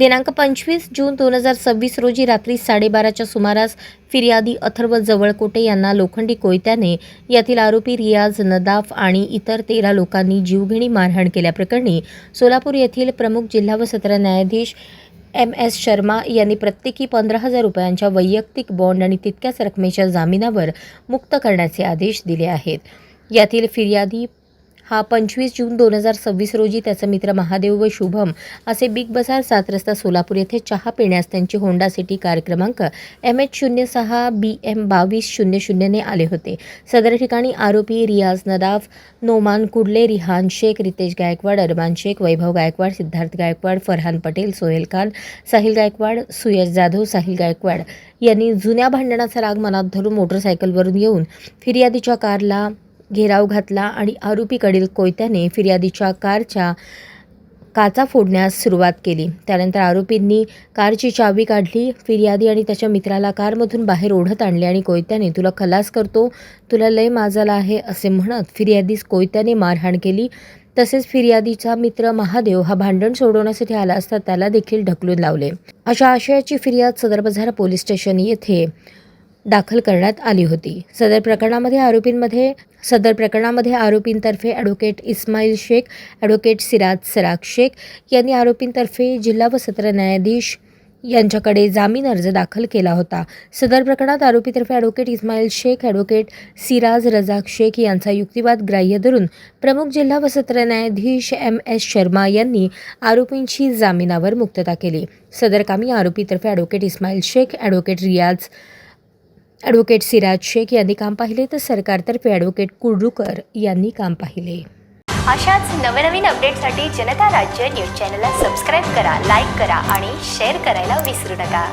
दिनांक 25 जून 2026 रोजी रात्री 12:30च्या सुमारास फिर्यादी अथर्व जवळकोटे यांना लोखंडी कोयत्याने यातील आरोपी रियाज नदाफ आणि इतर 13 लोकांनी जीवघेणी मारहाण केल्याप्रकरणी सोलापूर येथील प्रमुख जिल्हा व सत्र न्यायाधीश MS शर्मा यांनी प्रत्येकी 15,000 रुपयांच्या वैयक्तिक बॉन्ड आणि तितक्याच रकमेच्या जामिनावर मुक्त करण्याचे आदेश दिले आहेत. यातील फिर्यादी हा 25 जून 2026 रोजी त्याचा मित्र महादेव व शुभम असे बिग बाजार 7 रस्ता सोलापूर येथे चहा पिण्यास त्यांची होंडा सिटी कार क्रमांक MH06 BM 2200 ने आले होते. सदर ठिकाणी आरोपी रियाज नदाफ, नोमान कुडले, रिहान शेख, रितेश गायकवाड, अरमान शेख, वैभव गायकवाड, सिद्धार्थ गायकवाड, फरहान पटेल, सोहेल खान, साहिल गायकवाड, सुयश जाधव, साहिल गायकवाड यांनी जुन्या भांडणाचा राग मनात धरून मोटरसायकलवरून येऊन फिर्यादीच्या कारला घेराव घातला आणि आरोपीकडील कोयत्याने फिर्यादीच्या कारच्या काचा फोडण्यास सुरुवात केली. त्यानंतर आरोपींनी कारची चावी काढली. फिर्यादी आणि त्याच्या मित्राला कारमधून बाहेर ओढत आणले आणि कोयत्याने "तुला खलास करतो, तुला लय माजाला आहे" असे म्हणत फिर्यादीस कोयत्याने मारहाण केली. तसेच फिर्यादीचा मित्र महादेव हा भांडण सोडवण्यासाठी आला असता त्याला देखील ढकलून लावले. अशा आशयाची फिर्याद सदर बाजार पोलीस स्टेशन येथे दाखल करण्यात आली होती. सदर प्रकरणामध्ये आरोपींतर्फे ॲडव्होकेट इस्माईल शेख, ॲडव्होकेट सिराज सराग शेख यांनी आरोपींतर्फे जिल्हा व सत्र न्यायाधीश यांच्याकडे जामीन अर्ज दाखल केला होता. सदर प्रकरणात आरोपीतर्फे ॲडव्होकेट इस्माईल शेख, ॲडव्होकेट सिराज रजाक शेख यांचा युक्तिवाद ग्राह्य धरून प्रमुख जिल्हा व सत्र न्यायाधीश MS शर्मा यांनी आरोपींची जामिनावर मुक्तता केली. सदर कामी आरोपीतर्फे ॲडव्होकेट इस्माईल शेख, ॲडव्होकेट सिराज शेख यांनी काम पाहिले तर सरकारतर्फे ॲडव्होकेट कुडरुकर यांनी काम पाहिले. अशाच नवनवीन अपडेटसाठी जनता राज्य न्यूज चॅनलला सबस्क्राईब करा, लाईक करा आणि शेअर करायला विसरू नका.